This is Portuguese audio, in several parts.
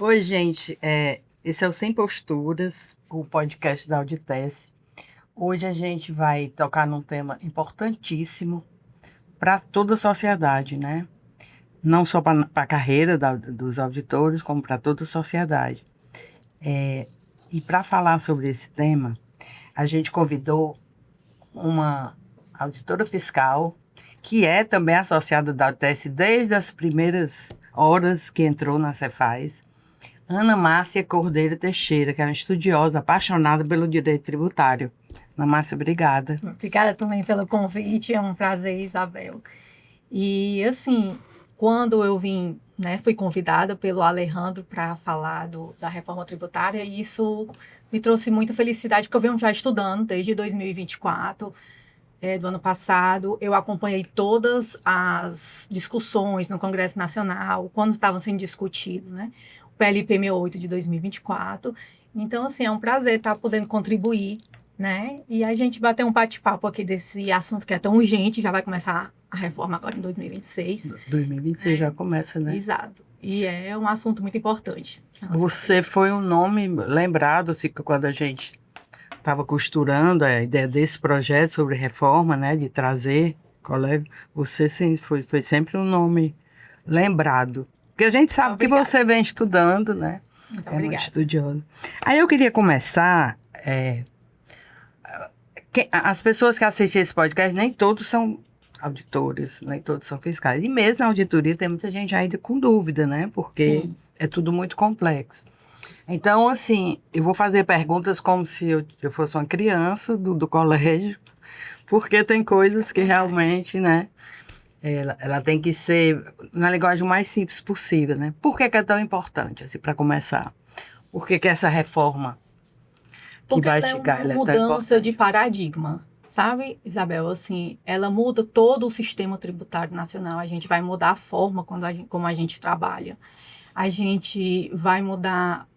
Oi, gente. Esse é o Sem Posturas, o podcast da Auditece. Hoje a gente vai tocar num tema importantíssimo para toda a sociedade, né? Não só para a carreira dos auditores, como para toda a sociedade. E para falar sobre esse tema, a gente convidou uma auditora fiscal, que é também associada da Auditece desde as primeiras horas que entrou na Cefaz, Ana Márcia Cordeiro Teixeira, que é uma estudiosa apaixonada pelo direito tributário. Ana Márcia, obrigada. Obrigada também pelo convite, é um prazer, Isabel. E assim, quando eu vim, fui convidada pelo Alejandro para falar da reforma tributária, e isso me trouxe muita felicidade, porque eu venho já estudando desde 2024, do ano passado. Eu acompanhei todas as discussões no Congresso Nacional, quando estavam sendo discutidos, o PLP 68 de 2024. Então, assim, é um prazer estar podendo contribuir, E a gente bater um bate-papo aqui desse assunto que é tão urgente, já vai começar a reforma agora em 2026. 2026 já começa, né? Exato. E é um assunto muito importante. Você foi um nome lembrado, assim, quando a gente estava costurando a ideia desse projeto sobre reforma, né, de trazer colega, você sim, foi sempre um nome lembrado. Porque a gente sabe que você vem estudando, né? Muito muito estudioso. Aí eu queria começar... as pessoas que assistem esse podcast, nem todos são auditores, nem todos são fiscais. E mesmo na auditoria tem muita gente ainda com dúvida, né? Porque é tudo muito complexo. Então, assim, eu vou fazer perguntas como se eu fosse uma criança do colégio, porque tem coisas que realmente, né? Ela tem que ser na linguagem mais simples possível, né? Por que é tão importante, assim, para começar? Por que essa reforma porque ela é uma mudança de paradigma, sabe, Isabel? Assim, ela muda todo o sistema tributário nacional. A gente vai mudar a forma como a gente trabalha. A gente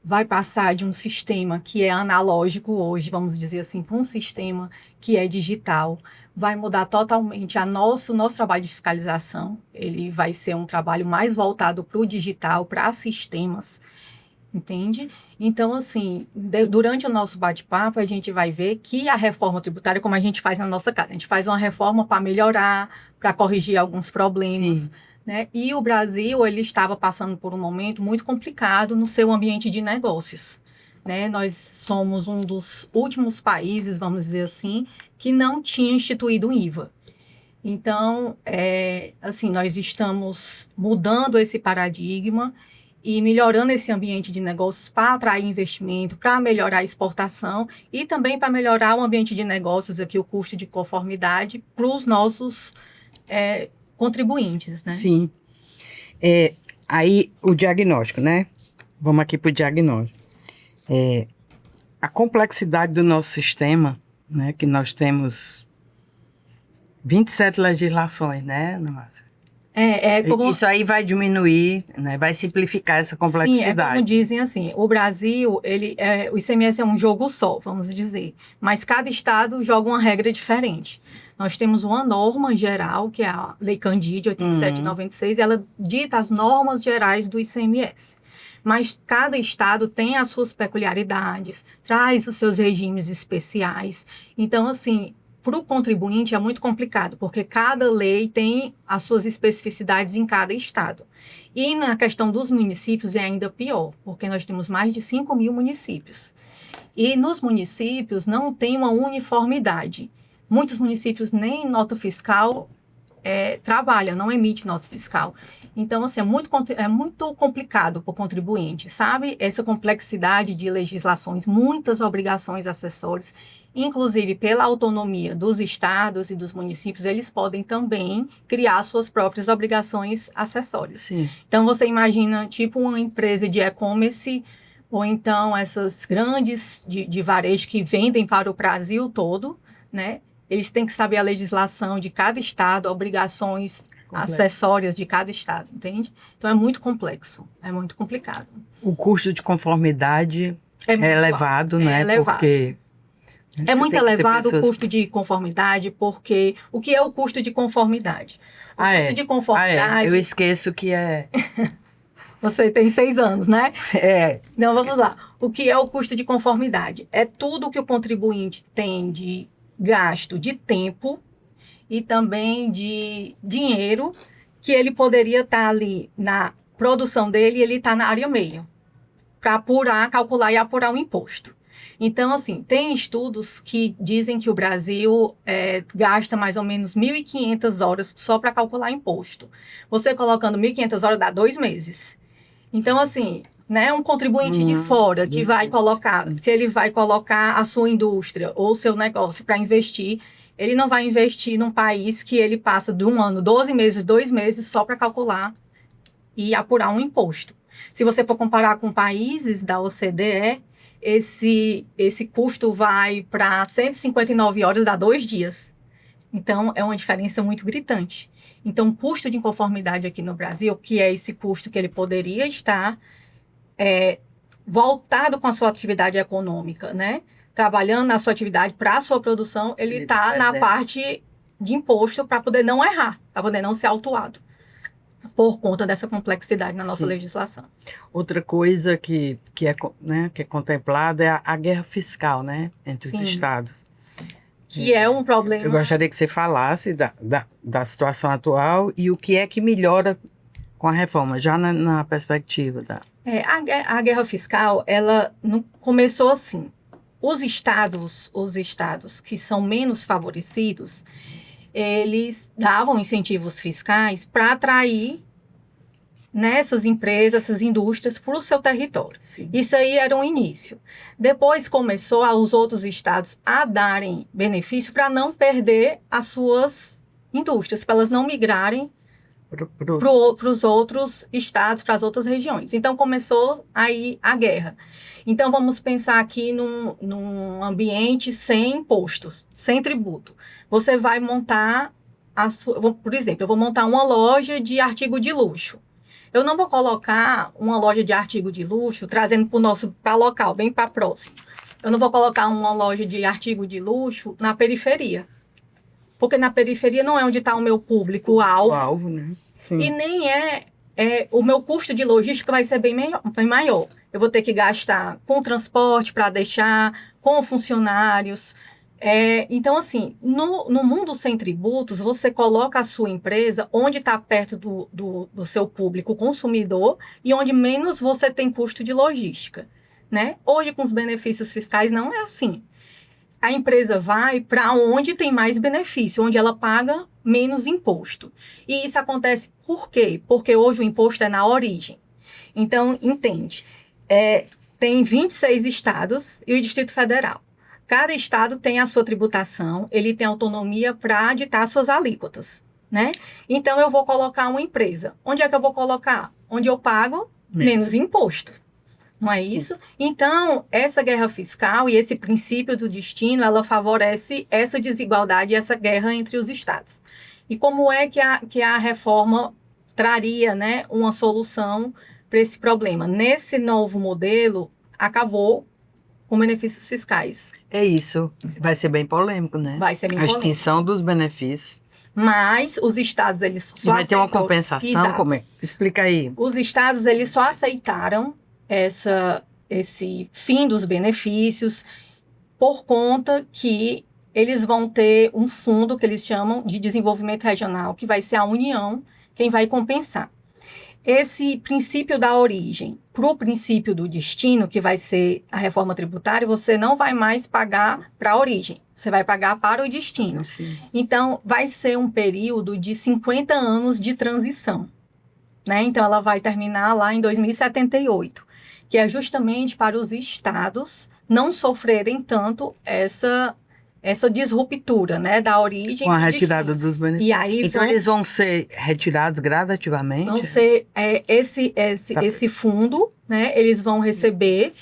vai passar de um sistema que é analógico hoje, vamos dizer assim, para um sistema que é digital. Vai mudar totalmente nosso trabalho de fiscalização. Ele vai ser um trabalho mais voltado para o digital, para sistemas. Entende? Então, assim, durante o nosso bate-papo, a gente vai ver que a reforma tributária, como a gente faz na nossa casa, a gente faz uma reforma para melhorar, para corrigir alguns problemas, E o Brasil, ele estava passando por um momento muito complicado no seu ambiente de negócios, Nós somos um dos últimos países, vamos dizer assim, que não tinha instituído o IVA. Então, assim, nós estamos mudando esse paradigma e melhorando esse ambiente de negócios para atrair investimento, para melhorar a exportação e também para melhorar o ambiente de negócios, aqui o custo de conformidade para os nossos contribuintes, né? Sim. Aí, o diagnóstico, né? Vamos aqui para o diagnóstico. A complexidade do nosso sistema, né? Que nós temos 27 legislações, né, Ana Márcia? Isso aí vai diminuir, né? Vai simplificar essa complexidade. Sim, como dizem assim, o Brasil, o ICMS é um jogo só, vamos dizer, mas cada estado joga uma regra diferente. Nós temos uma norma geral, que é a Lei Candide 87/96, e ela dita as normas gerais do ICMS. Mas cada estado tem as suas peculiaridades, traz os seus regimes especiais. Então, assim, para o contribuinte é muito complicado, porque cada lei tem as suas especificidades em cada estado. E na questão dos municípios é ainda pior, porque nós temos mais de 5.000 municípios. E nos municípios não tem uma uniformidade. Muitos municípios nem nota fiscal trabalham, não emite nota fiscal. Então, assim, é muito complicado para o contribuinte, sabe? Essa complexidade de legislações, muitas obrigações acessórias, inclusive pela autonomia dos estados e dos municípios, eles podem também criar suas próprias obrigações acessórias. Sim. Então, você imagina, tipo, uma empresa de e-commerce, ou então essas grandes de varejo que vendem para o Brasil todo, Eles têm que saber a legislação de cada estado, obrigações acessórias de cada estado, entende? Então, é muito complexo, é muito complicado. O custo de conformidade é elevado, né? É elevado. Porque é muito elevado o custo de conformidade, porque... O que é o custo de conformidade? O custo de conformidade... Eu esqueço que é... Você tem 6 anos, né? Então, vamos lá. O que é o custo de conformidade? É tudo que o contribuinte tem de gasto de tempo e também de dinheiro que ele poderia estar ali na produção dele e ele está na área meio para calcular e apurar o imposto. Então, assim, tem estudos que dizem que o Brasil gasta mais ou menos 1.500 horas só para calcular imposto. Você colocando 1.500 horas dá 2 meses. Então, assim, né, um contribuinte de fora que vai colocar, se ele vai colocar a sua indústria ou o seu negócio para investir, ele não vai investir num país que ele passa de 1 ano, 12 meses, 2 meses só para calcular e apurar um imposto. Se você for comparar com países da OCDE, esse custo vai para 159 horas, dá 2 dias. Então, é uma diferença muito gritante. Então, o custo de inconformidade aqui no Brasil, que é esse custo que ele poderia estar voltado com a sua atividade econômica, né? Trabalhando na sua atividade para a sua produção, ele está na parte de imposto para poder não errar, para poder não ser autuado, por conta dessa complexidade na nossa legislação. Outra coisa que é contemplada é a guerra fiscal, né, entre os estados. Que é um problema... Eu gostaria que você falasse da situação atual e o que é que melhora com a reforma, já na perspectiva da... A guerra fiscal, ela não começou assim. Os estados que são menos favorecidos, eles davam incentivos fiscais para atrair essas empresas, essas indústrias para o seu território. Sim. Isso aí era um início. Depois começou os outros estados a darem benefício para não perder as suas indústrias, para elas não migrarem para os outros estados, para as outras regiões. Então, começou aí a guerra. Então, vamos pensar aqui num ambiente sem impostos, sem tributo. Você vai montar, por exemplo, eu vou montar uma loja de artigo de luxo. Eu não vou colocar uma loja de artigo de luxo, trazendo para local, bem para próximo. Eu não vou colocar uma loja de artigo de luxo na periferia. Porque na periferia não é onde está o meu público-alvo. O alvo, né? Sim. E nem o meu custo de logística vai ser bem maior. Eu vou ter que gastar com transporte para deixar, com funcionários. Então, assim, no mundo sem tributos, você coloca a sua empresa onde está perto do seu público consumidor e onde menos você tem custo de logística, né? Hoje, com os benefícios fiscais, não é assim. A empresa vai para onde tem mais benefício, onde ela paga menos imposto. E isso acontece por quê? Porque hoje o imposto é na origem. Então, entende? Tem 26 estados e o Distrito Federal. Cada estado tem a sua tributação, ele tem autonomia para ditar suas alíquotas, né? Então, eu vou colocar uma empresa. Onde é que eu vou colocar? Onde eu pago menos imposto. Não é isso? Então, essa guerra fiscal e esse princípio do destino, ela favorece essa desigualdade e essa guerra entre os estados. E como é que a reforma traria, né, uma solução para esse problema? Nesse novo modelo, acabou com benefícios fiscais. É isso. Vai ser bem polêmico, né? Vai ser bem polêmico. A extinção dos benefícios. Mas os estados, eles só vai ter uma compensação? Exato. Como é? Explica aí. Os estados, eles só aceitaram esse fim dos benefícios por conta que eles vão ter um fundo que eles chamam de desenvolvimento regional, que vai ser a União quem vai compensar. Esse princípio da origem para o princípio do destino, que vai ser a reforma tributária, você não vai mais pagar para a origem, você vai pagar para o destino. Sim. Então, vai ser um período de 50 anos de transição, né? Então, ela vai terminar lá em 2078, que é justamente para os estados não sofrerem tanto essa disruptura, né, da origem. Com a retirada dos benefícios. E aí então, eles vão ser retirados gradativamente? Vão ser esse fundo, né, eles vão receber,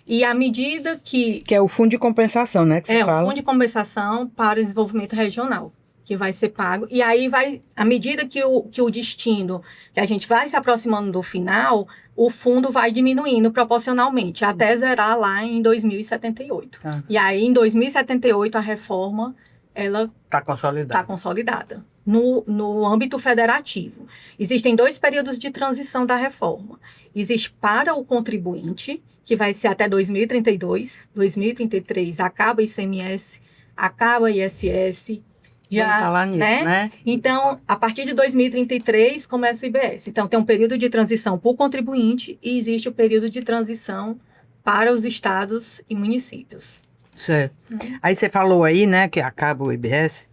e à medida que... Que é o fundo de compensação, né, que você fala? É o fundo de compensação para o desenvolvimento regional, que vai ser pago. E aí, à medida que o destino, que a gente vai se aproximando do final, o fundo vai diminuindo proporcionalmente, até zerar lá em 2078. E aí, em 2078, a reforma, ela está consolidada. Tá consolidada. no âmbito federativo. Existem 2 períodos de transição da reforma. Existe para o contribuinte, que vai ser até 2032, 2033 acaba ICMS, acaba ISS, já, nisso, né? Então, a partir de 2033 começa o IBS. Então, tem um período de transição para o contribuinte e existe o período de transição para os estados e municípios. Certo. Aí você falou aí, né, que acaba o IBS.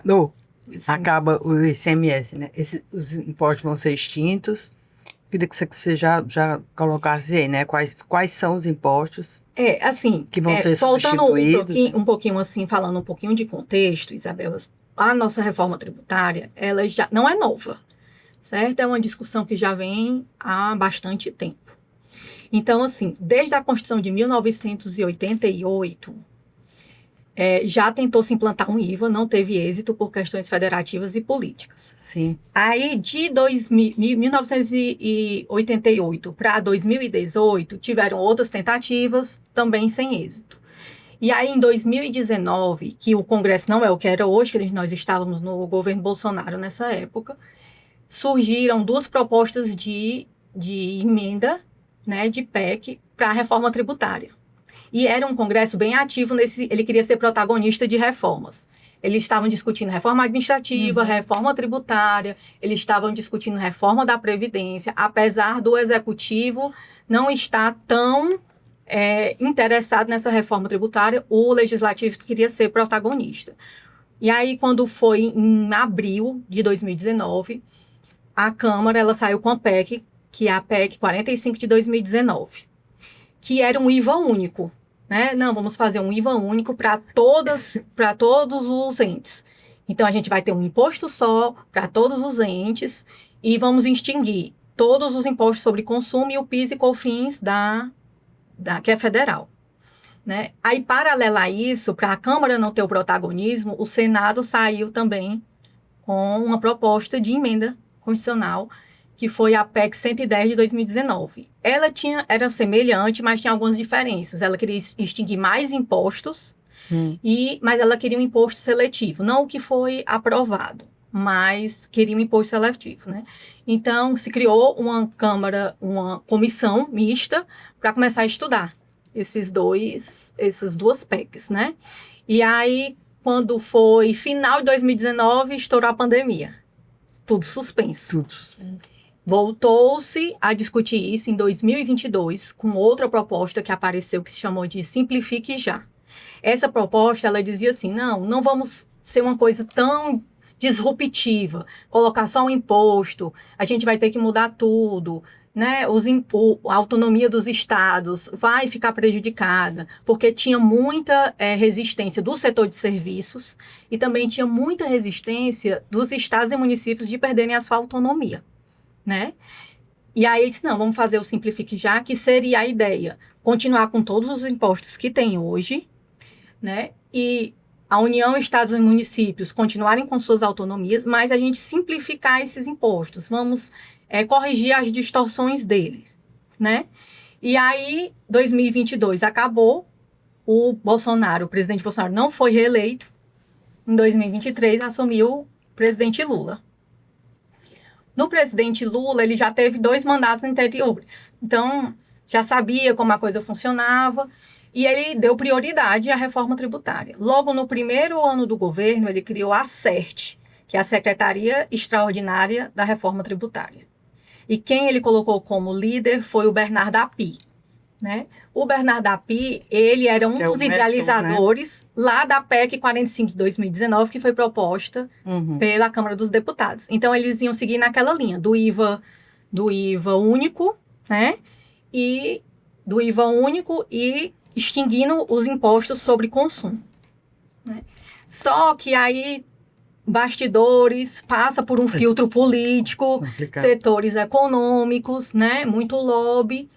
Não, acaba o ICMS, né? Os impostos vão ser extintos. Queria que você já colocasse aí, né? Quais são os impostos que vão ser substituídos? Um pouquinho assim, falando um pouquinho de contexto, Isabel, a nossa reforma tributária, ela já não é nova, certo? É uma discussão que já vem há bastante tempo. Então, assim, desde a Constituição de 1988, já tentou se implantar um IVA, não teve êxito por questões federativas e políticas. Sim. Aí, de 1988 para 2018, tiveram outras tentativas, também sem êxito. E aí, em 2019, que o Congresso não é o que era hoje, que nós estávamos no governo Bolsonaro nessa época, surgiram 2 propostas de emenda, né, de PEC, para a reforma tributária. E era um congresso bem ativo ele queria ser protagonista de reformas. Eles estavam discutindo reforma administrativa, reforma tributária, eles estavam discutindo reforma da Previdência, apesar do executivo não estar tão interessado nessa reforma tributária, o legislativo queria ser protagonista. E aí, quando foi em abril de 2019, a Câmara ela saiu com a PEC, que é a PEC 45 de 2019, que era um IVA único. Né? Não, vamos fazer um IVA único para todos os entes. Então, a gente vai ter um imposto só para todos os entes e vamos extinguir todos os impostos sobre consumo e o PIS e COFINS que é federal. Né? Aí, paralelo a isso, para a Câmara não ter o protagonismo, o Senado saiu também com uma proposta de emenda constitucional, que foi a PEC 110 de 2019. Ela era semelhante, mas tinha algumas diferenças. Ela queria extinguir mais impostos, mas ela queria um imposto seletivo. Não o que foi aprovado, mas queria um imposto seletivo. Né? Então, se criou uma comissão mista para começar a estudar essas 2 PECs. Né? E aí, quando foi final de 2019, estourou a pandemia. Tudo suspenso. Voltou-se a discutir isso em 2022 com outra proposta que apareceu que se chamou de Simplifique Já. Essa proposta, ela dizia assim, não vamos ser uma coisa tão disruptiva, colocar só um imposto, a gente vai ter que mudar tudo, né? A autonomia dos estados vai ficar prejudicada, porque tinha muita resistência do setor de serviços e também tinha muita resistência dos estados e municípios de perderem a sua autonomia. Né? E aí ele disse, não, vamos fazer o Simplifique Já, que seria a ideia, continuar com todos os impostos que tem hoje, né? E a União, estados e municípios continuarem com suas autonomias, mas a gente simplificar esses impostos, vamos corrigir as distorções deles, né? E aí, 2022 acabou, o presidente Bolsonaro não foi reeleito, em 2023 assumiu o presidente Lula. No presidente Lula, ele já teve 2 mandatos anteriores. Então, já sabia como a coisa funcionava e ele deu prioridade à reforma tributária. Logo no primeiro ano do governo, ele criou a SERT, que é a Secretaria Extraordinária da Reforma Tributária. E quem ele colocou como líder foi o Bernardo Api. Né? O Bernardo Api, ele era um dos idealizadores, né? Lá da PEC 45 de 2019, que foi proposta pela Câmara dos Deputados. Então, eles iam seguir naquela linha do IVA único, né? E do IVA único e extinguindo os impostos sobre consumo. Né? Só que aí, bastidores, passa por um filtro político, setores econômicos, né? Muito lobby.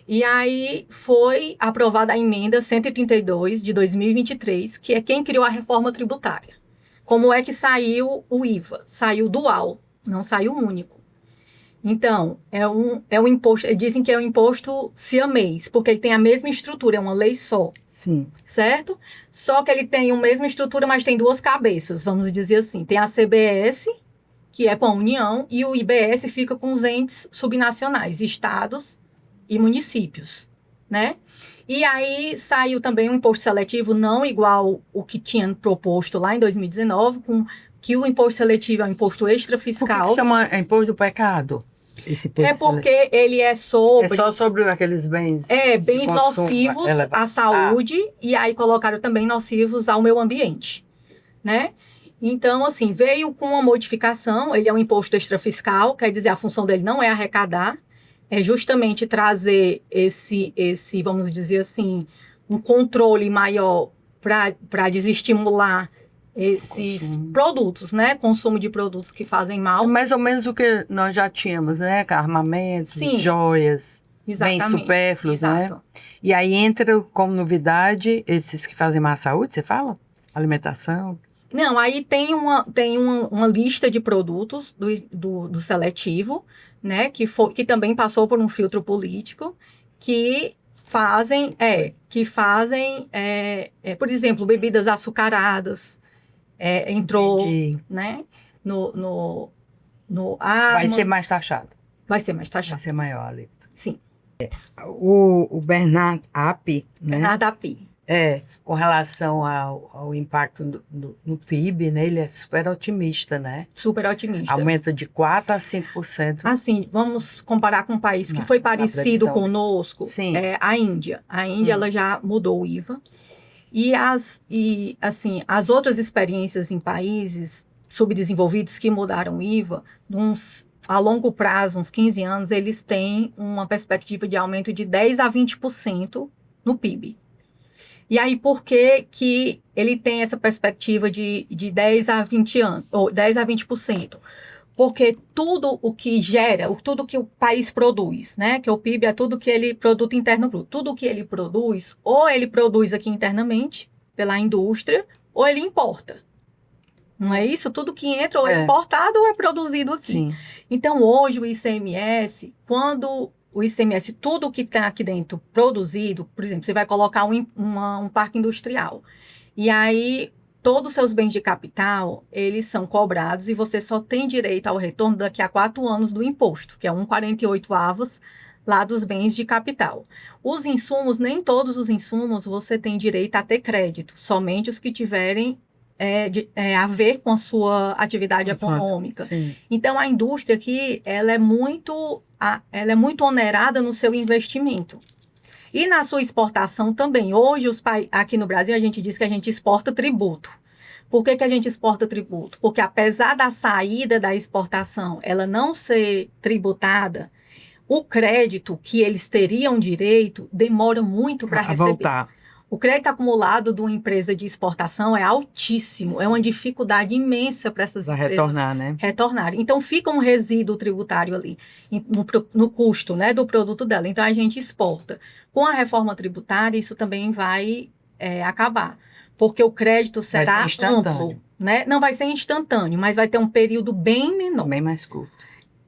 E aí foi aprovada a emenda 132 de 2023, que é quem criou a reforma tributária. Como é que saiu o IVA? Saiu dual, não saiu único. Então, é um imposto, dizem que é um imposto siamês, porque ele tem a mesma estrutura, é uma lei só. Sim. Certo? Só que ele tem a mesma estrutura, mas tem duas cabeças, vamos dizer assim. Tem a CBS, que é com a União, e o IBS fica com os entes subnacionais, estados e municípios, né? E aí saiu também um imposto seletivo não igual o que tinha proposto lá em 2019, que o imposto seletivo é um imposto extrafiscal. Por que chama imposto do pecado? Esse imposto porque ele é sobre... É só sobre aqueles bens... bens nocivos à saúde, e aí colocaram também nocivos ao meio ambiente, né? Então, assim, veio com uma modificação, ele é um imposto extrafiscal, quer dizer, a função dele não é arrecadar, é justamente trazer esse vamos dizer assim, um controle maior para desestimular esses produtos, né? Consumo de produtos que fazem mal. Mais ou menos o que nós já tínhamos, né? Armamentos, joias, bens supérfluos, né? E aí entra como novidade esses que fazem má à saúde, você fala? Alimentação? Não, aí tem uma lista de produtos do seletivo, né? Que também passou por um filtro político, que fazem, por exemplo, bebidas açucaradas, entrou, Entendi. Né? No Vai ser mais taxado. Vai ser mais taxado. Vai ser maior ali. Sim. O Bernard Api, né? Bernard Api. Com relação ao impacto no PIB, né? Ele é super otimista, né? Super otimista. Aumenta de 4% a 5%. Assim, vamos comparar com um país que foi parecido conosco, a Índia. A Índia, ela já mudou o IVA. Assim, as outras experiências em países subdesenvolvidos que mudaram o IVA, a longo prazo, uns 15 anos, eles têm uma perspectiva de aumento de 10% a 20% no PIB. E aí, por que ele tem essa perspectiva de 10 a 20 anos, ou 10 a 20%? Porque tudo o que gera, tudo que o país produz, né? Que o PIB é tudo que ele, produto interno bruto, tudo que ele produz, ou ele produz aqui internamente, pela indústria, ou ele importa. Não é isso? Tudo que entra ou é importado ou é produzido aqui. Sim. Então, hoje o ICMS, tudo que está aqui dentro produzido, por exemplo, você vai colocar um parque industrial. E aí, todos os seus bens de capital, eles são cobrados e você só tem direito ao retorno daqui a 4 anos do imposto, que é 1,48 avos lá dos bens de capital. Os insumos, nem todos os insumos você tem direito a ter crédito, somente os que tiverem a ver com a sua atividade econômica. Sim. Então, a indústria aqui, ela é muito onerada no seu investimento. E na sua exportação também. Hoje, aqui no Brasil, a gente diz que a gente exporta tributo. Por que a gente exporta tributo? Porque apesar da saída da exportação, ela não ser tributada, o crédito que eles teriam direito demora muito para receber. Voltar. O crédito acumulado de uma empresa de exportação é altíssimo, é uma dificuldade imensa para essas empresas retornarem. Então, fica um resíduo tributário ali, no custo, né, do produto dela. Então, a gente exporta. Com a reforma tributária, isso também vai acabar, porque o crédito será amplo. Né? Não vai ser instantâneo, mas vai ter um período bem menor. Bem mais curto.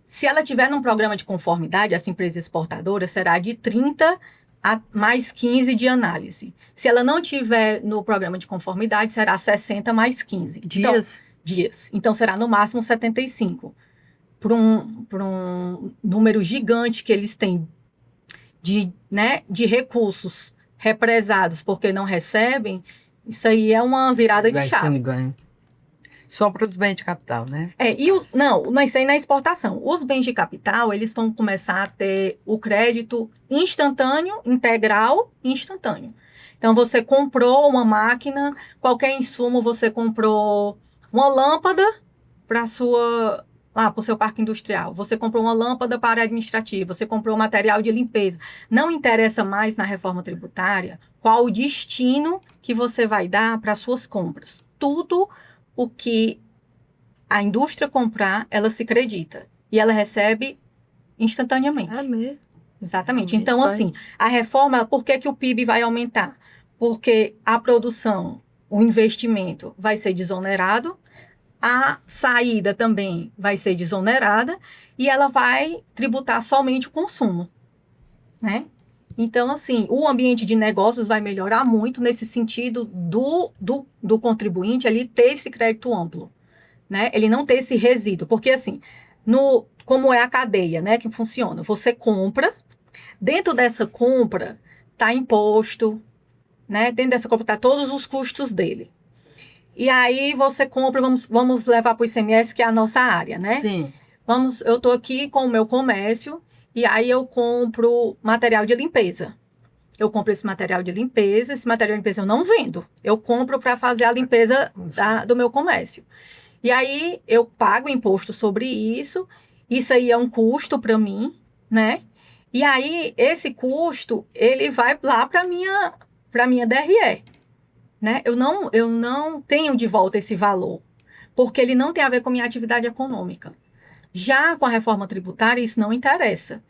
Se ela tiver num programa de conformidade, essa empresa exportadora será de 30 a mais 15 de análise. Se ela não tiver no programa de conformidade, será 60 mais 15. Dias? Então, dias. Então, será no máximo 75. Por um número gigante que eles têm de recursos represados porque não recebem, isso aí é uma virada de chave. Ganho. Só para os bens de capital, né? Isso aí na exportação. Os bens de capital, eles vão começar a ter o crédito instantâneo, integral e instantâneo. Então, você comprou uma máquina, qualquer insumo, você comprou uma lâmpada para o seu parque industrial. Você comprou uma lâmpada para administrativo, você comprou material de limpeza. Não interessa mais na reforma tributária qual o destino que você vai dar para as suas compras. Tudo o que a indústria comprar, ela se acredita. E ela recebe instantaneamente. Mesmo? Exatamente. Então, assim, a reforma, por que o PIB vai aumentar? Porque a produção, o investimento vai ser desonerado, a saída também vai ser desonerada e ela vai tributar somente o consumo, né? Então, assim, o ambiente de negócios vai melhorar muito nesse sentido do contribuinte ele ter esse crédito amplo, né? Ele não ter esse resíduo, porque assim, como é a cadeia, né, que funciona, você compra, dentro dessa compra tá imposto, né? Dentro dessa compra tá todos os custos dele. E aí você compra, vamos levar para o ICMS, que é a nossa área, né? Sim. Eu estou aqui com o meu comércio e aí eu compro material de limpeza. Eu compro esse material de limpeza eu não vendo. Eu compro para fazer a limpeza do meu comércio. E aí eu pago imposto sobre isso. Isso aí é um custo para mim, né? E aí esse custo, ele vai lá para minha DRE. Né? Eu não tenho de volta esse valor, porque ele não tem a ver com minha atividade econômica. Já com a reforma tributária, isso não interessa.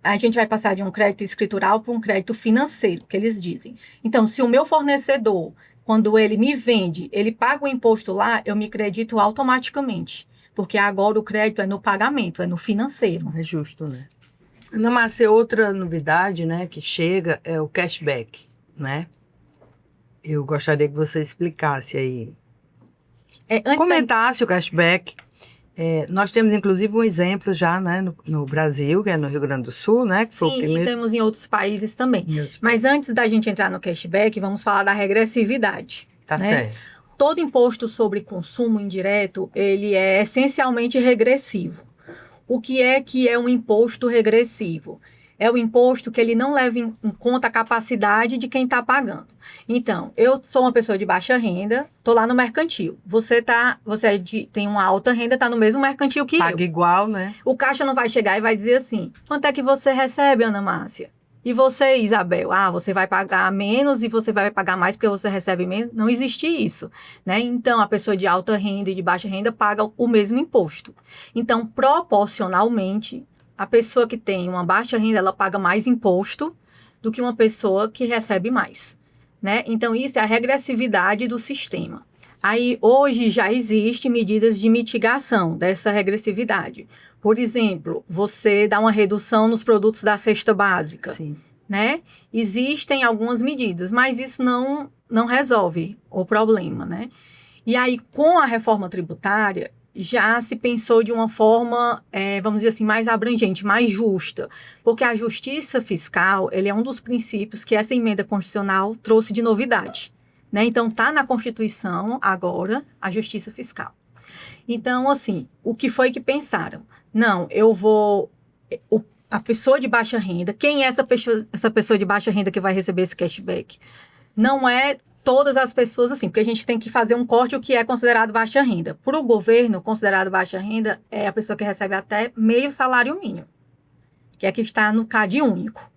A gente vai passar de um crédito escritural para um crédito financeiro, que eles dizem. Então, se o meu fornecedor, quando ele me vende, ele paga o imposto lá, eu me credito automaticamente, porque agora o crédito é no pagamento, é no financeiro. É justo, né? Ana Márcia, outra novidade, né, que chega é o cashback, né? Eu gostaria que você explicasse aí. Comentasse o cashback. Nós temos, inclusive, um exemplo já, né, no Brasil, que é no Rio Grande do Sul, né? Que Sim, e temos em outros países também. Mas antes da gente entrar no cashback, vamos falar da regressividade. Tá, né? Certo. Todo imposto sobre consumo indireto, ele é essencialmente regressivo. O que é um imposto regressivo? É o imposto que ele não leva em conta a capacidade de quem está pagando. Então, eu sou uma pessoa de baixa renda, estou lá no mercantil. Você tem uma alta renda, está no mesmo mercantil que eu. Paga igual, né? O caixa não vai chegar e vai dizer assim, quanto é que você recebe, Ana Márcia? E você, Isabel? Você vai pagar menos e você vai pagar mais porque você recebe menos? Não existe isso, né? Então, a pessoa de alta renda e de baixa renda paga o mesmo imposto. Então, proporcionalmente, a pessoa que tem uma baixa renda, ela paga mais imposto do que uma pessoa que recebe mais, né? Então, isso é a regressividade do sistema. Aí, hoje, já existem medidas de mitigação dessa regressividade. Por exemplo, você dá uma redução nos produtos da cesta básica, Sim. Né? Existem algumas medidas, mas isso não resolve o problema, né? E aí, com a reforma tributária, já se pensou de uma forma, vamos dizer assim, mais abrangente, mais justa, porque a justiça fiscal, ele é um dos princípios que essa emenda constitucional trouxe de novidade, né? Então, está na Constituição agora a justiça fiscal. Então, assim, o que foi que pensaram? Não, a pessoa de baixa renda, quem é essa pessoa de baixa renda que vai receber esse cashback? Não é todas as pessoas assim, porque a gente tem que fazer um corte o que é considerado baixa renda. Para o governo, considerado baixa renda é a pessoa que recebe até meio salário mínimo, que é que está no CAD único.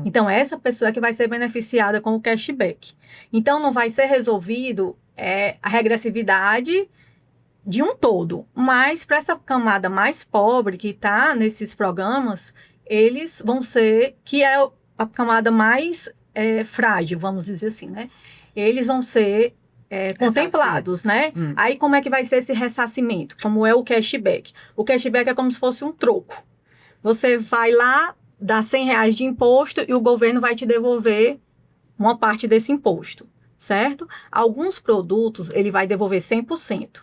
Então, essa pessoa é que vai ser beneficiada com o cashback. Então, não vai ser resolvido a regressividade de um todo, mas para essa camada mais pobre que está nesses programas, eles vão ser, que é a camada mais frágil, vamos dizer assim, né? Eles vão ser contemplados, né? Aí como é que vai ser esse ressarcimento? Como é o cashback? O cashback é como se fosse um troco. Você vai lá, dá R$100 de imposto e o governo vai te devolver uma parte desse imposto, certo? Alguns produtos ele vai devolver 100%.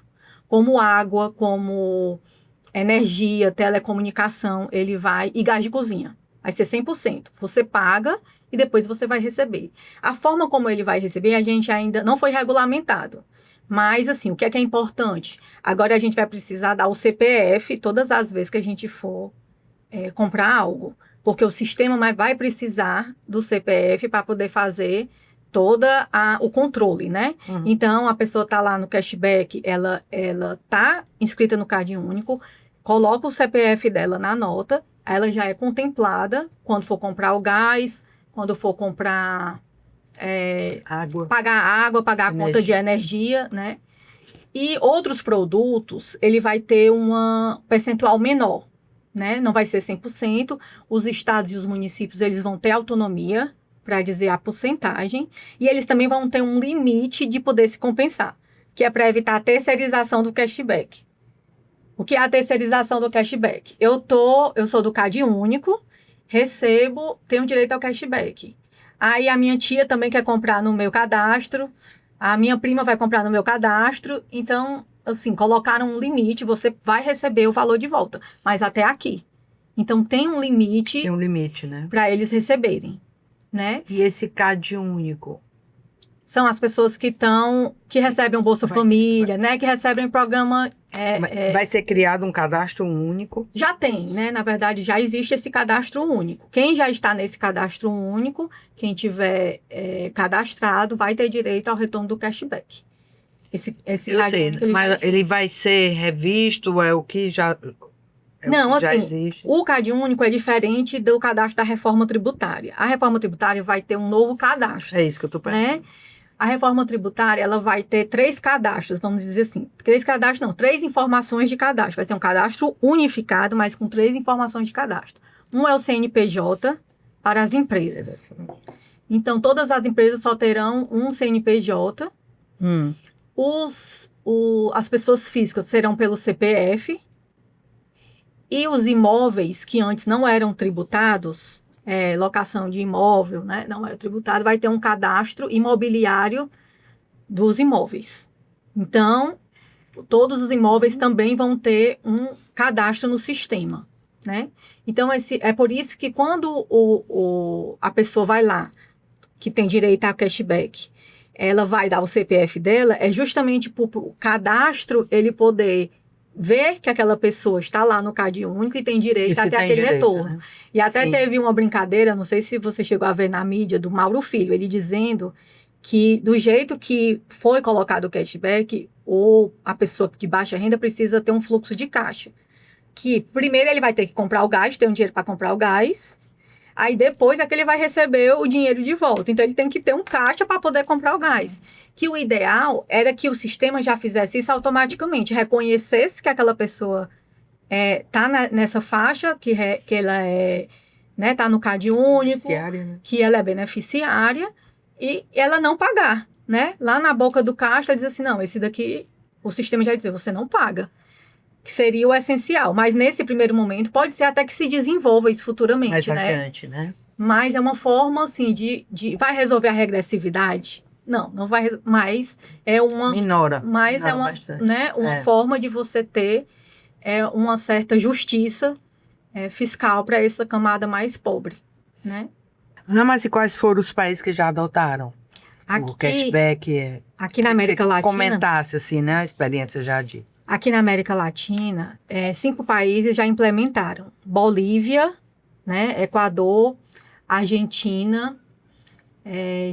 Como água, como energia, telecomunicação, e gás de cozinha. Vai ser 100%. Você paga e depois você vai receber. A forma como ele vai receber, a gente ainda não foi regulamentado. Mas, assim, o que é importante? Agora a gente vai precisar dar o CPF todas as vezes que a gente for comprar algo. Porque o sistema vai precisar do CPF para poder fazer o controle, né? Então, a pessoa está lá no cashback, ela está inscrita no CAD único, coloca o CPF dela na nota, ela já é contemplada quando for comprar o gás, quando for comprar pagar água, pagar a conta de energia, né? E outros produtos, ele vai ter um percentual menor, né? Não vai ser 100%. Os estados e os municípios, eles vão ter autonomia para dizer a porcentagem, e eles também vão ter um limite de poder se compensar, que é para evitar a terceirização do cashback. O que é a terceirização do cashback? Eu sou do Cade Único, recebo, tenho direito ao cashback. Aí a minha tia também quer comprar no meu cadastro, a minha prima vai comprar no meu cadastro, então, assim, colocaram um limite, você vai receber o valor de volta, mas até aqui. Então, tem um limite... Tem um limite, né? Para eles receberem, né? E esse Cade Único? São as pessoas que recebem o Bolsa Família, né? Que recebem o programa... Vai ser criado um cadastro único? Já tem, né? Na verdade, já existe esse cadastro único. Quem já está nesse cadastro único, quem tiver cadastrado, vai ter direito ao retorno do cashback. Eu sei, mas ele vai ser revisto, é o que já... Não, já assim, existe. O Cade Único é diferente do cadastro da reforma tributária. A reforma tributária vai ter um novo cadastro. É isso que eu estou perguntando. Né? A reforma tributária, ela vai ter 3 cadastros, vamos dizer assim. 3 informações de cadastro. Vai ter um cadastro unificado, mas com 3 informações de cadastro. Um é o CNPJ para as empresas. Então, todas as empresas só terão um CNPJ. As pessoas físicas serão pelo CPF. E os imóveis que antes não eram tributados, locação de imóvel, né, não era tributado, vai ter um cadastro imobiliário dos imóveis. Então, todos os imóveis também vão ter um cadastro no sistema, né? Então, é por isso que quando a pessoa vai lá, que tem direito a cashback, ela vai dar o CPF dela, é justamente para o cadastro ele poder ver que aquela pessoa está lá no Cade Único e tem direito a ter aquele retorno. Né? E até teve uma brincadeira, não sei se você chegou a ver na mídia, do Mauro Filho, ele dizendo que do jeito que foi colocado o cashback, a pessoa de baixa renda precisa ter um fluxo de caixa. Que primeiro ele vai ter que comprar o gás, ter um dinheiro para comprar o gás, aí depois é que ele vai receber o dinheiro de volta. Então ele tem que ter um caixa para poder comprar o gás. Que o ideal era que o sistema já fizesse isso automaticamente, reconhecesse que aquela pessoa está nessa faixa, que ela tá no Cade Único, né? Que ela é beneficiária, e ela não pagar, né? Lá na boca do caixa, ela diz assim, não, esse daqui, o sistema já vai dizer, você não paga. Que seria o essencial. Mas nesse primeiro momento, pode ser até que se desenvolva isso futuramente, mais adiante, né? Mas é uma forma, assim, vai resolver a regressividade? Não vai, mas é uma... Minora é uma, né, uma forma de você ter uma certa justiça fiscal para essa camada mais pobre, né? Ana, mas e quais foram os países que já adotaram o cashback? Aqui na América Latina... comentasse, assim, né, a experiência já de... Aqui na América Latina, 5 países já implementaram. Bolívia, né, Equador, Argentina,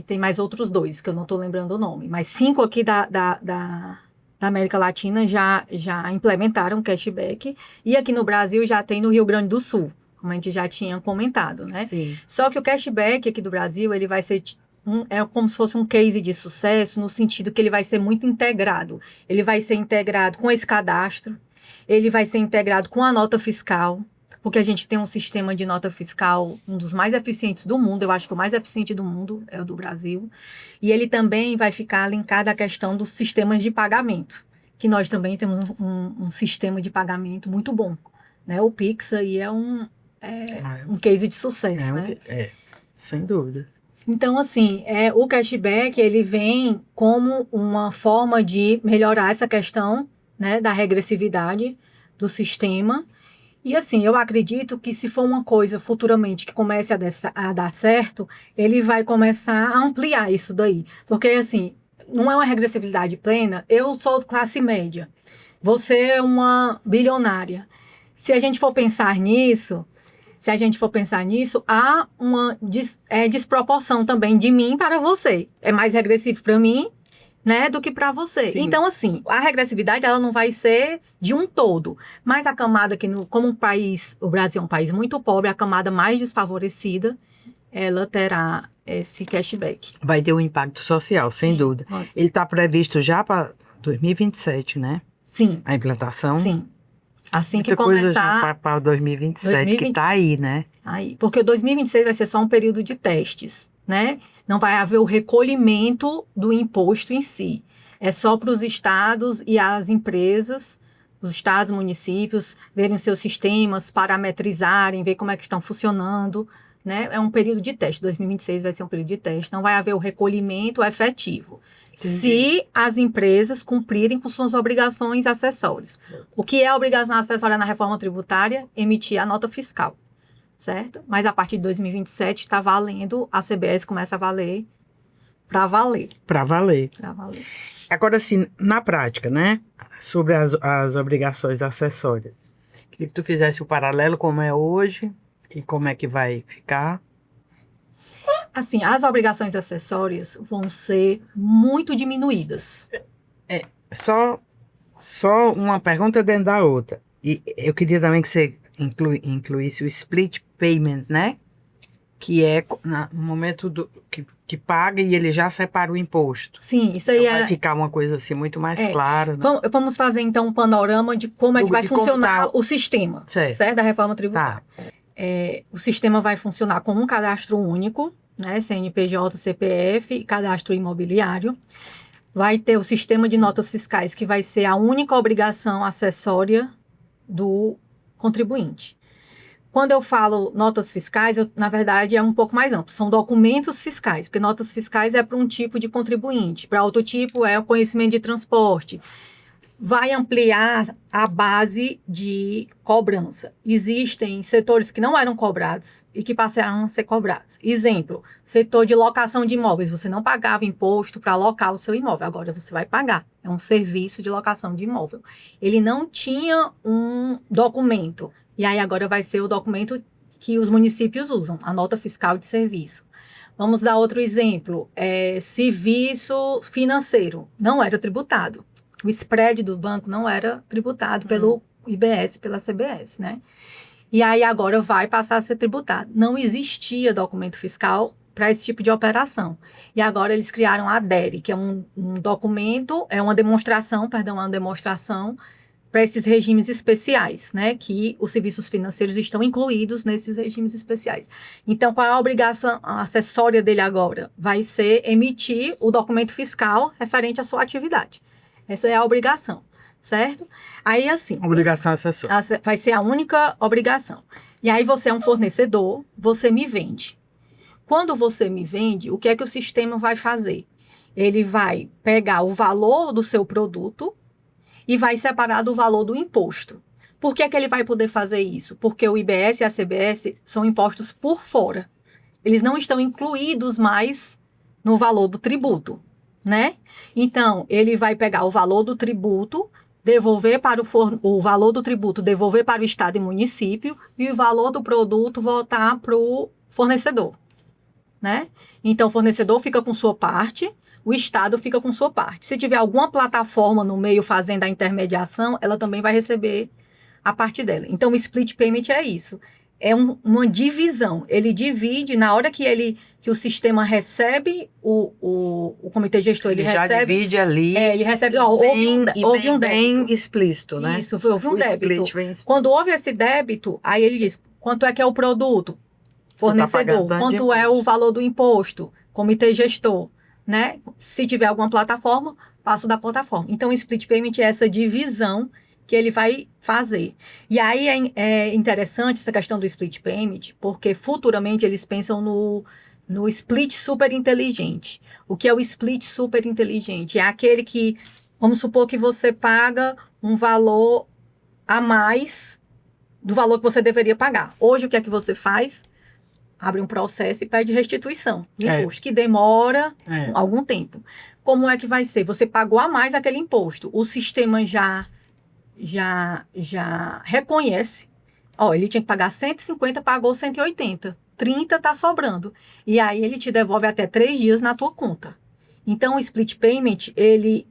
tem mais outros 2, que eu não estou lembrando o nome. Mas 5 aqui da América Latina já implementaram cashback. E aqui no Brasil já tem no Rio Grande do Sul, como a gente já tinha comentado, né? Sim. Só que o cashback aqui do Brasil, ele vai ser... é como se fosse um case de sucesso, no sentido que ele vai ser muito integrado. Ele vai ser integrado com esse cadastro, ele vai ser integrado com a nota fiscal, porque a gente tem um sistema de nota fiscal, um dos mais eficientes do mundo, eu acho que o mais eficiente do mundo é o do Brasil, e ele também vai ficar linkado à questão dos sistemas de pagamento, que nós também temos um sistema de pagamento muito bom, né? O Pix aí é um case de sucesso, né? Sem dúvida. Então, assim, o cashback, ele vem como uma forma de melhorar essa questão, né, da regressividade do sistema. E, assim, eu acredito que se for uma coisa futuramente que comece a dar certo, ele vai começar a ampliar isso daí. Porque, assim, não é uma regressividade plena. Eu sou classe média. Você é uma bilionária. Se a gente for pensar nisso... há uma desproporção também de mim para você. É mais regressivo para mim, né, do que para você. Sim. Então, assim, a regressividade ela não vai ser de um todo. Mas a camada como o Brasil é um país muito pobre, a camada mais desfavorecida, ela terá esse cashback. Vai ter um impacto social, sem dúvida. Nossa. Ele está previsto já para 2027, né? Sim. A implantação? Sim. Assim muita que começar... coisa para 2027, que está aí, né? Aí, porque o 2026 vai ser só um período de testes, né? Não vai haver o recolhimento do imposto em si. É só para os estados e as empresas, os estados, municípios, verem os seus sistemas, parametrizarem, ver como é que estão funcionando, né? É um período de teste. 2026 vai ser um período de teste. Não vai haver o recolhimento efetivo. Entendi. Se as empresas cumprirem com suas obrigações acessórias. Certo. O que é a obrigação acessória na reforma tributária? Emitir a nota fiscal, certo? Mas a partir de 2027 está valendo, a CBS começa a valer para valer. Para valer. Para valer. Agora, assim, na prática, né? Sobre as obrigações acessórias. Queria que tu fizesse o paralelo como é hoje e como é que vai ficar. Assim, as obrigações acessórias vão ser muito diminuídas. Só uma pergunta dentro da outra. E eu queria também que você incluísse o split payment, né? Que é no momento que paga e ele já separa o imposto. Sim, isso aí então vai ficar uma coisa assim muito mais clara. Né? Vamos fazer então um panorama de como é que vai funcionar o sistema, certo? Da reforma tributária. Tá. O sistema vai funcionar com um cadastro único, né? CNPJ, CPF e cadastro imobiliário. Vai ter o sistema de notas fiscais, que vai ser a única obrigação acessória do contribuinte. Quando eu falo notas fiscais, na verdade, é um pouco mais amplo. São documentos fiscais, porque notas fiscais é para um tipo de contribuinte. Para outro tipo, é o conhecimento de transporte. Vai ampliar a base de cobrança. Existem setores que não eram cobrados e que passaram a ser cobrados. Exemplo, setor de locação de imóveis. Você não pagava imposto para alocar o seu imóvel. Agora você vai pagar. É um serviço de locação de imóvel. Ele não tinha um documento. E aí agora vai ser o documento que os municípios usam, a nota fiscal de serviço. Vamos dar outro exemplo. Serviço financeiro. Não era tributado. O spread do banco não era tributado pelo IBS, pela CBS, né? E aí agora vai passar a ser tributado. Não existia documento fiscal para esse tipo de operação. E agora eles criaram a DERE, que é um documento, uma demonstração para esses regimes especiais, né? Que os serviços financeiros estão incluídos nesses regimes especiais. Então, qual é a obrigação acessória dele agora? Vai ser emitir o documento fiscal referente à sua atividade. Essa é a obrigação, certo? Aí, assim... Obrigação acessória. Vai ser a única obrigação. E aí, você é um fornecedor, você me vende. Quando você me vende, o que é que o sistema vai fazer? Ele vai pegar o valor do seu produto e vai separar do valor do imposto. Por que é que ele vai poder fazer isso? Porque o IBS e a CBS são impostos por fora. Eles não estão incluídos mais no valor do tributo, né? Então, ele vai pegar o valor do tributo, devolver para o valor do tributo, devolver para o estado e município, e o valor do produto voltar para o fornecedor, né? Então, o fornecedor fica com sua parte, o estado fica com sua parte. Se tiver alguma plataforma no meio fazendo a intermediação, ela também vai receber a parte dela. Então, o split payment é isso. É uma divisão. Ele divide, na hora que o sistema recebe o comitê gestor, ele recebe... já divide ali. Ele recebe... houve um débito. Bem explícito, né? Isso, houve um débito. Quando houve esse débito, aí ele diz, quanto é que é o produto? Fornecedor. Quanto é o valor do imposto? Comitê gestor, né? Se tiver alguma plataforma, passo da plataforma. Então, o split payment é essa divisão que ele vai fazer. E aí é interessante essa questão do split payment, porque futuramente eles pensam no split super inteligente. O que é o split super inteligente? É aquele que, vamos supor que você paga um valor a mais do valor que você deveria pagar. Hoje, o que é que você faz? Abre um processo e pede restituição de imposto, que demora algum tempo. Como é que vai ser? Você pagou a mais aquele imposto. O sistema já reconhece, ele tinha que pagar 150, pagou 180, 30 está sobrando. E aí ele te devolve até 3 dias na tua conta. Então, o split payment, ele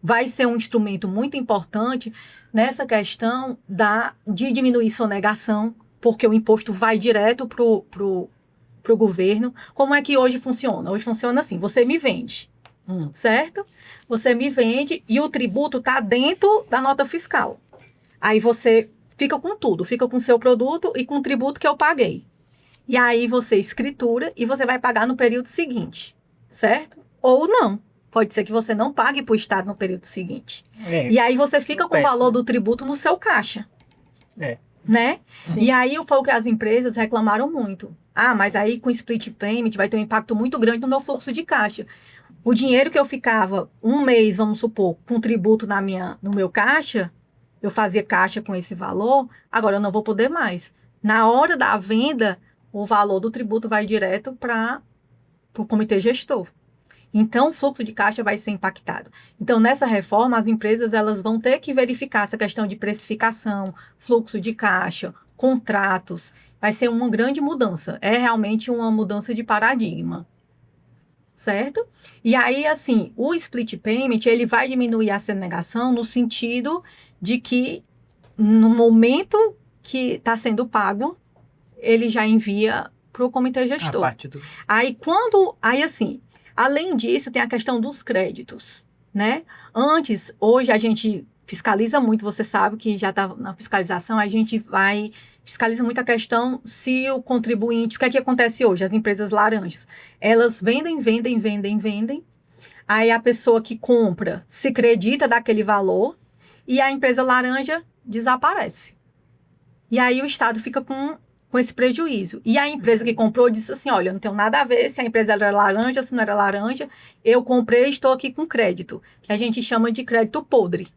vai ser um instrumento muito importante nessa questão de diminuir sonegação, porque o imposto vai direto pro governo. Como é que hoje funciona? Hoje funciona assim, você me vende. Certo? Você me vende e o tributo está dentro da nota fiscal. Aí você fica com tudo, fica com o seu produto e com o tributo que eu paguei. E aí você escritura e você vai pagar no período seguinte, certo? Ou não. pode ser que você não pague para o Estado no período seguinte. E aí você fica com o valor do tributo no seu caixa. Né? Sim. E aí foi o que as empresas reclamaram muito. Mas aí com split payment vai ter um impacto muito grande no meu fluxo de caixa. O dinheiro que eu ficava um mês, vamos supor, com tributo no meu caixa, eu fazia caixa com esse valor, agora eu não vou poder mais. Na hora da venda, o valor do tributo vai direto para o comitê gestor. Então, o fluxo de caixa vai ser impactado. Então, nessa reforma, as empresas elas vão ter que verificar essa questão de precificação, fluxo de caixa, contratos. Vai ser uma grande mudança. É realmente uma mudança de paradigma. Certo? E aí, assim, o split payment, ele vai diminuir a sonegação no sentido de que, no momento que está sendo pago, ele já envia para o comitê gestor. Aí, assim... Além disso, tem a questão dos créditos, né? Hoje a gente fiscaliza muito, você sabe que já está na fiscalização, a gente fiscaliza muito a questão se o contribuinte, o que é que acontece hoje? As empresas laranjas, elas vendem, aí a pessoa que compra se acredita daquele valor e a empresa laranja desaparece. E aí o Estado fica com esse prejuízo. E a empresa que comprou disse assim, olha, não tenho nada a ver se a empresa era laranja, se não era laranja, eu comprei e estou aqui com crédito, que a gente chama de crédito podre,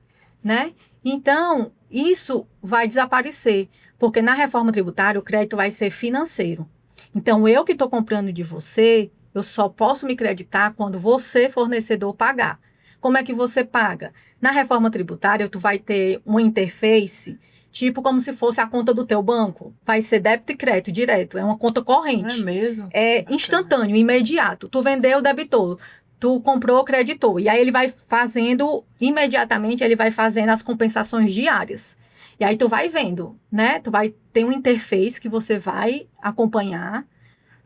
né? Então, isso vai desaparecer, porque na reforma tributária o crédito vai ser financeiro. Então, eu que estou comprando de você, eu só posso me creditar quando você, fornecedor, pagar. Como é que você paga? Na reforma tributária, tu vai ter uma interface tipo como se fosse a conta do teu banco. Vai ser débito e crédito direto. É uma conta corrente. É mesmo? É instantâneo, imediato. Tu vendeu, debitou. Tu comprou, creditou. E aí ele vai fazendo, imediatamente, ele vai fazendo as compensações diárias. E aí tu vai vendo, né? Tu vai ter uma interface que você vai acompanhar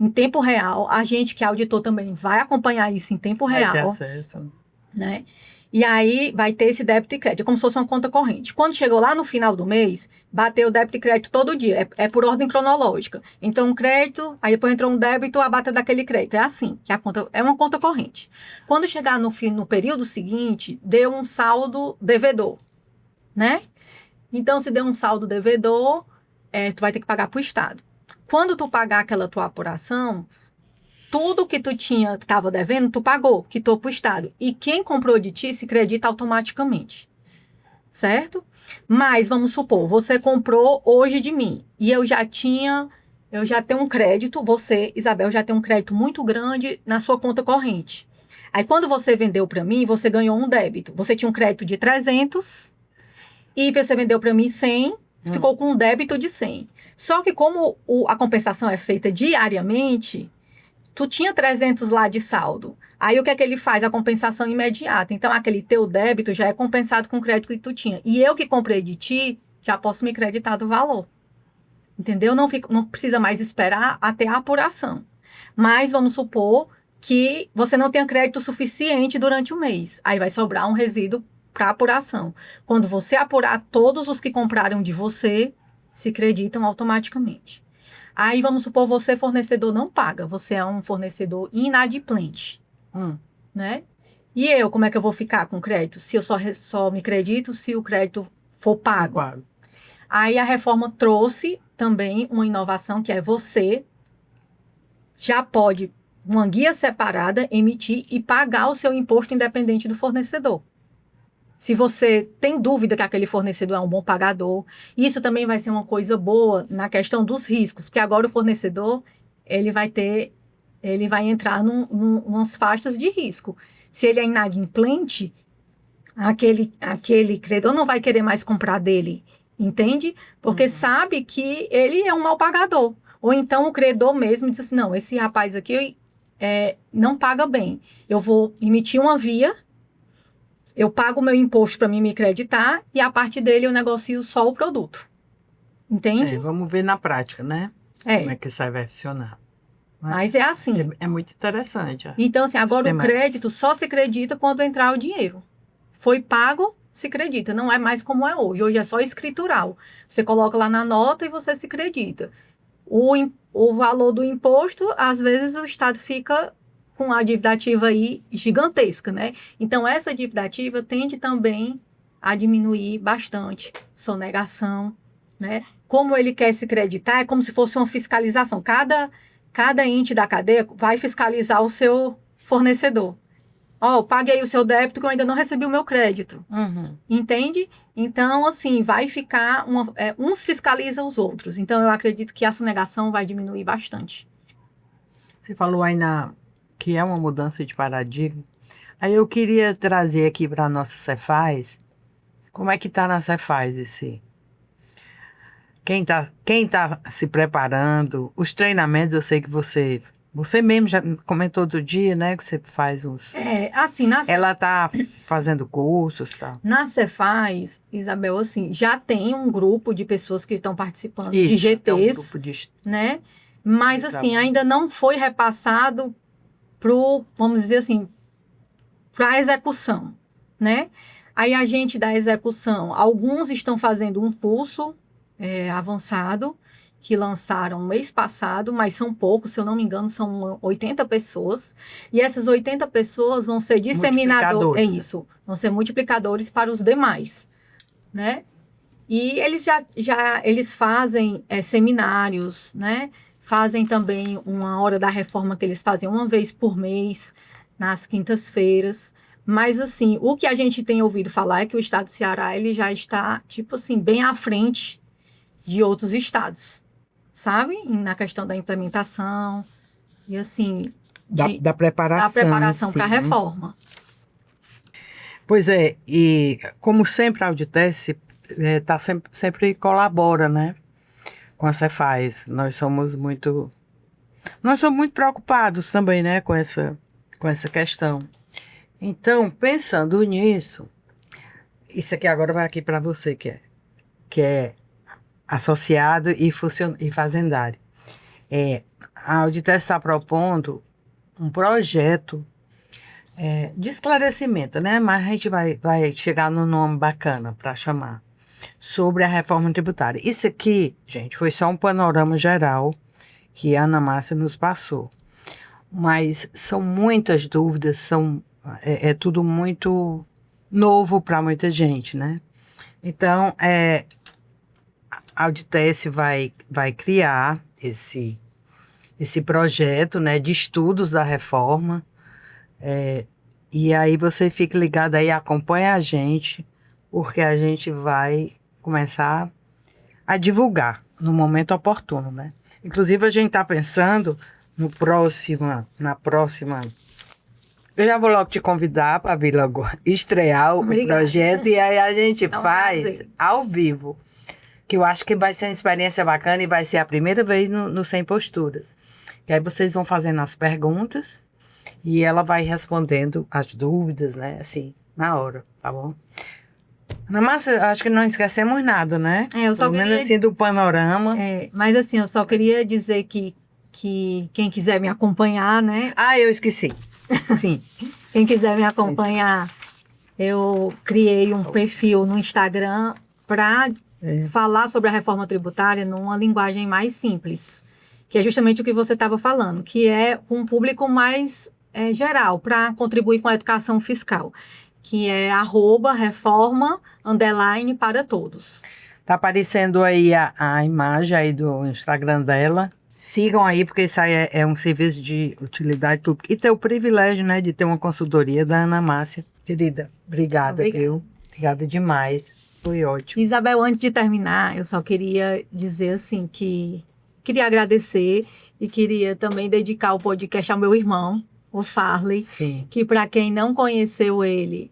em tempo real. A gente que é auditor também vai acompanhar isso em tempo real. Vai ter acesso. Né? E aí vai ter esse débito e crédito, como se fosse uma conta corrente. Quando chegou lá no final do mês, bateu o débito e crédito todo dia. É por ordem cronológica. Entrou um crédito, aí depois entrou um débito, a bata daquele crédito. É assim, que a conta é uma conta corrente. Quando chegar no período seguinte, deu um saldo devedor, né? Então, se deu um saldo devedor, tu vai ter que pagar para o Estado. Quando tu pagar aquela tua apuração, tudo que tu estava devendo, tu pagou, quitou para o Estado. E quem comprou de ti se credita automaticamente. Certo? Mas, vamos supor, você comprou hoje de mim. E eu já tenho um crédito, você, Isabel, já tem um crédito muito grande na sua conta corrente. Aí, quando você vendeu para mim, você ganhou um débito. Você tinha um crédito de 300 e você vendeu para mim 100, ficou com um débito de 100. Só que como a compensação é feita diariamente, tu tinha 300 lá de saldo. Aí o que é que ele faz? A compensação imediata. Então, aquele teu débito já é compensado com o crédito que tu tinha. E eu que comprei de ti, já posso me creditar do valor. Entendeu? Não precisa mais esperar até a apuração. Mas vamos supor que você não tenha crédito suficiente durante o mês. Aí vai sobrar um resíduo para apuração. Quando você apurar, todos os que compraram de você se creditam automaticamente. Aí, vamos supor, você, fornecedor, não paga. Você é um fornecedor inadimplente. Né? E eu, como é que eu vou ficar com crédito? Se eu só me credito se o crédito for pago. Aí, a reforma trouxe também uma inovação, que é você já pode, uma guia separada, emitir e pagar o seu imposto independente do fornecedor. Se você tem dúvida que aquele fornecedor é um bom pagador, isso também vai ser uma coisa boa na questão dos riscos, porque agora o fornecedor, ele vai entrar umas faixas de risco. Se ele é inadimplente, aquele credor não vai querer mais comprar dele, entende? Porque sabe que ele é um mau pagador. Ou então o credor mesmo diz assim, não, esse rapaz aqui não paga bem. Eu vou emitir uma via, eu pago o meu imposto para mim me creditar e a parte dele eu negocio só o produto. Entende? Vamos ver na prática, né? Como é que isso aí vai funcionar. Mas é assim. É muito interessante. Então, assim, agora o crédito só se acredita quando entrar o dinheiro. Foi pago, se acredita. Não é mais como é hoje. Hoje é só escritural. Você coloca lá na nota e você se acredita. O valor do imposto, às vezes o Estado fica com a dívida ativa aí gigantesca, né? Então, essa dívida ativa tende também a diminuir bastante. Sonegação, né? Como ele quer se creditar, é como se fosse uma fiscalização. Cada ente da cadeia vai fiscalizar o seu fornecedor. Paguei o seu débito que eu ainda não recebi o meu crédito. Uhum. Entende? Então, assim, vai ficar... uns fiscalizam os outros. Então, eu acredito que a sonegação vai diminuir bastante. Você falou aí que é uma mudança de paradigma. Aí eu queria trazer aqui para a nossa Cefaz, como é que está na Cefaz esse... Quem tá se preparando, os treinamentos, eu sei que você mesmo já comentou outro dia, né, que você faz uns... assim, Ela tá fazendo cursos, tá? Na Cefaz, Isabel, assim, já tem um grupo de pessoas que estão participando Isso, de GTs, é um grupo de... né? Mas, assim, ainda não foi repassado vamos dizer assim, para a execução, né? Aí a gente da execução, alguns estão fazendo um curso avançado, que lançaram mês passado, mas são poucos, se eu não me engano, são 80 pessoas. E essas 80 pessoas vão ser disseminadores. Vão ser multiplicadores para os demais, né? E eles eles fazem seminários, né? Fazem também uma hora da reforma que eles fazem uma vez por mês, nas quintas-feiras. Mas, assim, o que a gente tem ouvido falar é que o estado do Ceará, ele já está, tipo assim, bem à frente de outros estados, sabe? Na questão da implementação e, assim... Da preparação. Da preparação para a reforma. Pois é, e como sempre a Auditec sempre colabora, né? Com a Cefaz. Nós somos muito preocupados também, né? Com essa questão. Então, pensando nisso, isso aqui agora vai aqui para você, que é associado e fazendário. A Auditec está propondo um projeto de esclarecimento, né? Mas a gente vai chegar no nome bacana para chamar, sobre a reforma tributária. Isso aqui, gente, foi só um panorama geral que a Ana Márcia nos passou. Mas são muitas dúvidas, é tudo muito novo para muita gente, né? Então, a Auditec vai criar esse projeto, né, de estudos da reforma. E aí você fica ligado aí, acompanha a gente, porque a gente vai começar a divulgar no momento oportuno, né? Inclusive, a gente está pensando na próxima... Eu já vou logo te convidar para vir logo estrear o projeto, e aí a gente faz ao vivo, que eu acho que vai ser uma experiência bacana e vai ser a primeira vez no Sem Posturas. E aí vocês vão fazendo as perguntas e ela vai respondendo as dúvidas, né? Assim, na hora, tá bom? Ana Márcia, acho que não esquecemos nada, né? Eu só Pelo menos assim do panorama. Mas assim, eu só queria dizer que quem quiser me acompanhar, né? Eu esqueci. Sim. Quem quiser me acompanhar, eu criei um perfil no Instagram para falar sobre a reforma tributária numa linguagem mais simples, que é justamente o que você estava falando, que é um público mais geral, para contribuir com a educação fiscal, que é @reforma_ para todos. Tá aparecendo aí a imagem aí do Instagram dela. Sigam aí, porque isso aí é um serviço de utilidade pública. E ter o privilégio, né, de ter uma consultoria da Ana Márcia. Querida, obrigada, viu? Obrigada demais. Foi ótimo. Isabel, antes de terminar, eu só queria dizer assim que queria agradecer e queria também dedicar o podcast ao meu irmão, o Farley. Sim. Que para quem não conheceu ele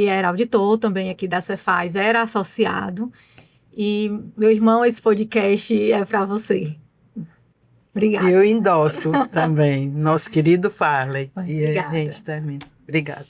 era auditor também aqui da Cefaz, era associado. E, meu irmão, esse podcast é para você. Obrigada. Eu endosso também, nosso querido Farley. Obrigada. E a gente termina. Obrigada.